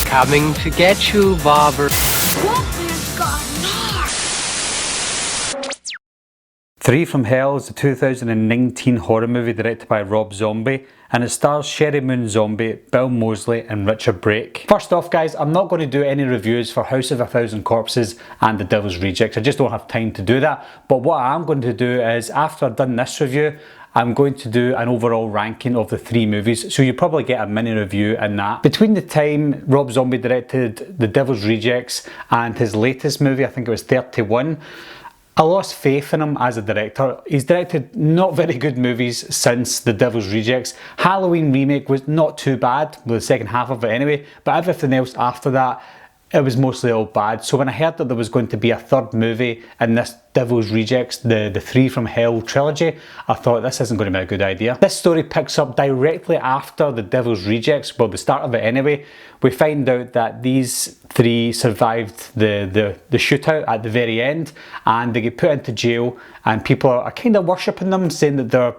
Coming to get you, Bobber. Three from Hell is a 2019 horror movie directed by Rob Zombie, and it stars Sherry Moon Zombie, Bill Moseley and Richard Brake. First off guys, I'm not going to do any reviews for House of a Thousand Corpses and The Devil's Rejects. I just don't have time to do that. But what I am going to do is, after I've done this review, I'm going to do an overall ranking of the three movies, so you probably get a mini review in that. Between the time Rob Zombie directed The Devil's Rejects and his latest movie, I think it was 31, I lost faith in him as a director. He's directed not very good movies since The Devil's Rejects. Halloween remake was not too bad, well, the second half of it anyway, but everything else after that, it was mostly all bad. So when I heard that there was going to be a third movie in this Devil's Rejects, the Three from Hell trilogy, I thought this isn't going to be a good idea. This story picks up directly after The Devil's Rejects, well the start of it anyway. We find out that these three survived the shootout at the very end, and they get put into jail, and people are kind of worshipping them, saying that they're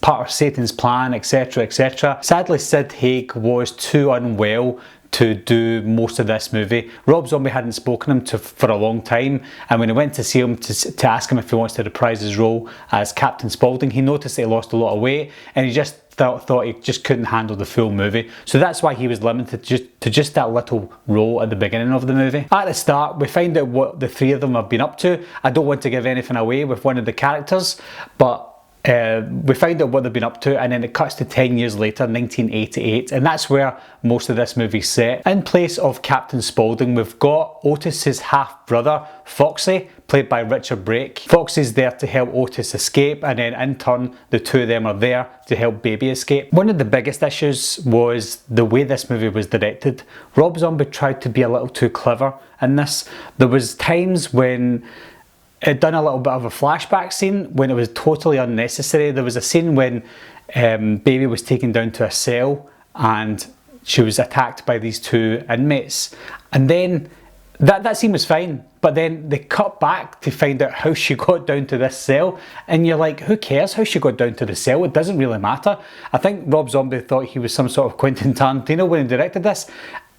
part of Satan's plan, etc, etc. Sadly, Sid Haig was too unwell to do most of this movie. Rob Zombie hadn't spoken to him for a long time, and when he went to see him to ask him if he wants to reprise his role as Captain Spaulding, he noticed that he lost a lot of weight, and he just thought he just couldn't handle the full movie. So that's why he was limited to just that little role at the beginning of the movie. At the start, we find out what the three of them have been up to. I don't want to give anything away with one of the characters, but we find out what they've been up to, and then it cuts to 10 years later, 1988, and that's where most of this movie's set. In place of Captain Spaulding, we've got Otis's half-brother, Foxy, played by Richard Brake. Foxy's there to help Otis escape, and then in turn, the two of them are there to help Baby escape. One of the biggest issues was the way this movie was directed. Rob Zombie tried to be a little too clever in this. There was times when it done a little bit of a flashback scene when it was totally unnecessary. There was a scene when Baby was taken down to a cell and she was attacked by these two inmates, and then that scene was fine, but then they cut back to find out how she got down to this cell, and you're like, who cares how she got down to the cell? It doesn't really matter. I think Rob Zombie thought he was some sort of Quentin Tarantino when he directed this,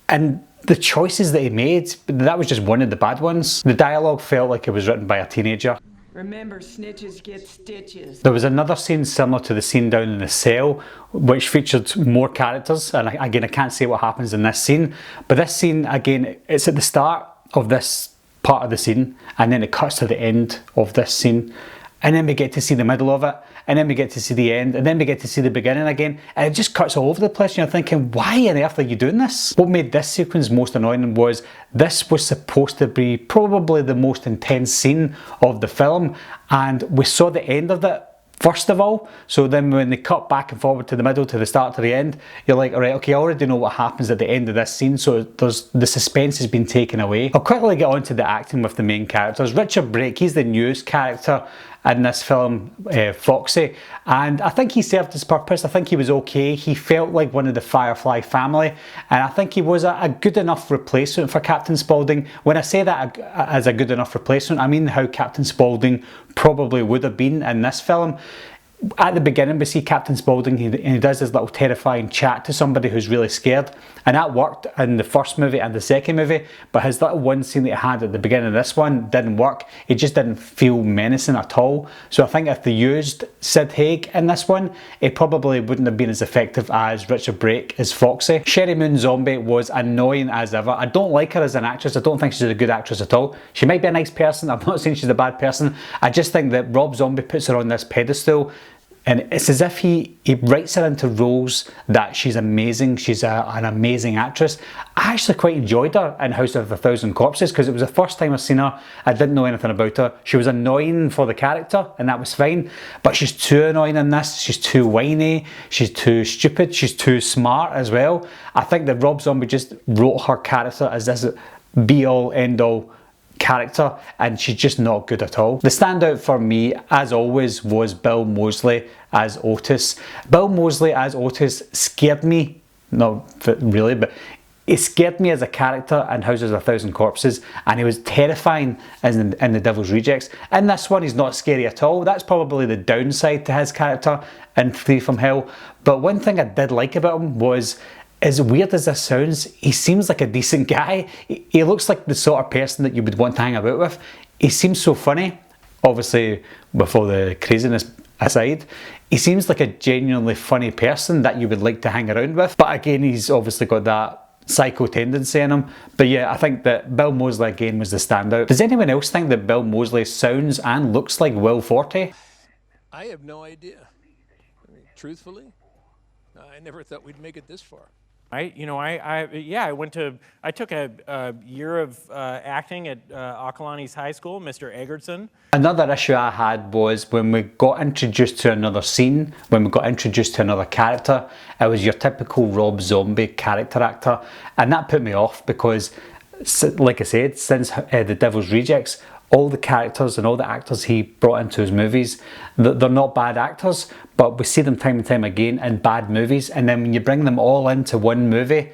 and the choices that he made, that was just one of the bad ones. The dialogue felt like it was written by a teenager. Remember, snitches get stitches. There was another scene similar to the scene down in the cell, which featured more characters, and again I can't say what happens in this scene, but this scene again, it's at the start of this part of the scene, and then it cuts to the end of this scene, and then we get to see the middle of it, and then we get to see the end, and then we get to see the beginning again, and it just cuts all over the place, and you're thinking, why on earth are you doing this? What made this sequence most annoying was this was supposed to be probably the most intense scene of the film, and we saw the end of it first of all, so then when they cut back and forward to the middle, to the start, to the end, you're like, alright, okay, I already know what happens at the end of this scene, so the suspense has been taken away. I'll quickly get on to the acting with the main characters. Richard Brake, he's the newest character in this film, Foxy, and I think he served his purpose. I think he was okay. He felt like one of the Firefly family, and I think he was a good enough replacement for Captain Spaulding. When I say that as a good enough replacement, I mean how Captain Spaulding probably would have been in this film. At the beginning we see Captain Spaulding, he does this little terrifying chat to somebody who's really scared, and that worked in the first movie and the second movie, but his little one scene that he had at the beginning of this one didn't work. It just didn't feel menacing at all. So I think if they used Sid Haig in this one, it probably wouldn't have been as effective as Richard Brake as Foxy. Sherry Moon Zombie was annoying as ever. I don't like her as an actress. I don't think she's a good actress at all. She might be a nice person, I'm not saying she's a bad person. I just think that Rob Zombie puts her on this pedestal, and it's as if he writes her into roles that she's amazing, she's an amazing actress. I actually quite enjoyed her in House of a Thousand Corpses because it was the first time I've seen her. I didn't know anything about her. She was annoying for the character, and that was fine, but she's too annoying in this. She's too whiny, she's too stupid, she's too smart as well. I think that Rob Zombie just wrote her character as this be-all, end-all character, and she's just not good at all. The standout for me, as always, was Bill Moseley as Otis. Bill Moseley as Otis scared me, not really, but He scared me as a character in House of a Thousand Corpses, and he was terrifying in The Devil's Rejects. In this one, he's not scary at all. That's probably the downside to his character in Three from Hell. But one thing I did like about him was, as weird as this sounds, he seems like a decent guy. He looks like the sort of person that you would want to hang about with. He seems so funny, obviously with all the craziness aside. He seems like a genuinely funny person that you would like to hang around with. But again, he's obviously got that psycho tendency in him. But yeah, I think that Bill Moseley again was the standout. Does anyone else think that Bill Moseley sounds and looks like Will Forte? I have no idea. I mean, truthfully, I never thought we'd make it this far. I took a year of acting at Akalani's high school, Mr. Egerton. Another issue I had was when we got introduced to another scene, when we got introduced to another character, it was your typical Rob Zombie character actor, and that put me off because, like I said, since The Devil's Rejects, all the characters and all the actors he brought into his movies, they're not bad actors, but we see them time and time again in bad movies, and then when you bring them all into one movie,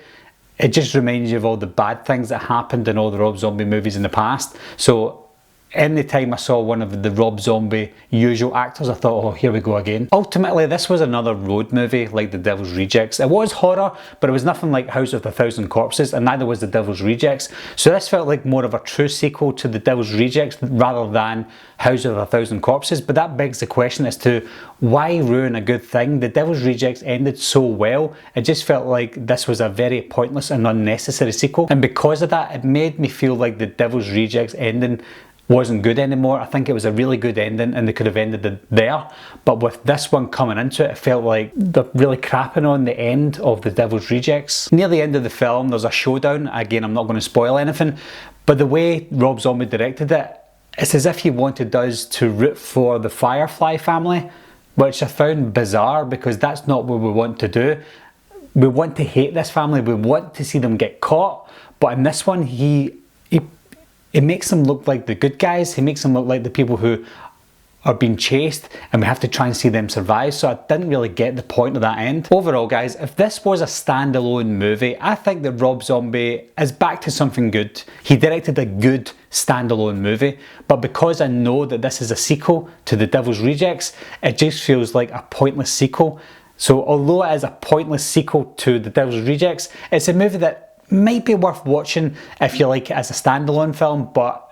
it just reminds you of all the bad things that happened in all the Rob Zombie movies in the past. So any time I saw one of the Rob Zombie usual actors, I thought, oh, here we go again. Ultimately, this was another road movie like The Devil's Rejects. It was horror, but it was nothing like House of a Thousand Corpses, and neither was The Devil's Rejects. So this felt like more of a true sequel to The Devil's Rejects rather than House of a Thousand Corpses. But that begs the question as to why ruin a good thing? The Devil's Rejects ended so well, it just felt like this was a very pointless and unnecessary sequel. And because of that, it made me feel like The Devil's Rejects ending wasn't good anymore. I think it was a really good ending and they could have ended it there, but with this one coming into it, it felt like they're really crapping on the end of The Devil's Rejects. Near the end of the film, there's a showdown. Again, I'm not going to spoil anything, but the way Rob Zombie directed it, it's as if he wanted us to root for the Firefly family, which I found bizarre because that's not what we want to do. We want to hate this family, we want to see them get caught, but in this one, it makes them look like the good guys. He makes them look like the people who are being chased and we have to try and see them survive. So I didn't really get the point of that end. Overall, guys, if this was a standalone movie, I think that Rob Zombie is back to something good. He directed a good standalone movie, but because I know that this is a sequel to The Devil's Rejects, it just feels like a pointless sequel. So although it is a pointless sequel to The Devil's Rejects, it's a movie that might be worth watching if you like it as a standalone film, but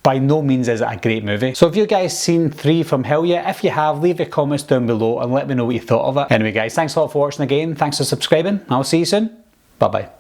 by no means is it a great movie. So have you guys seen Three from Hell yet? If you have, leave your comments down below and let me know what you thought of it. Anyway guys, thanks a lot for watching again, thanks for subscribing, I'll see you soon, bye bye.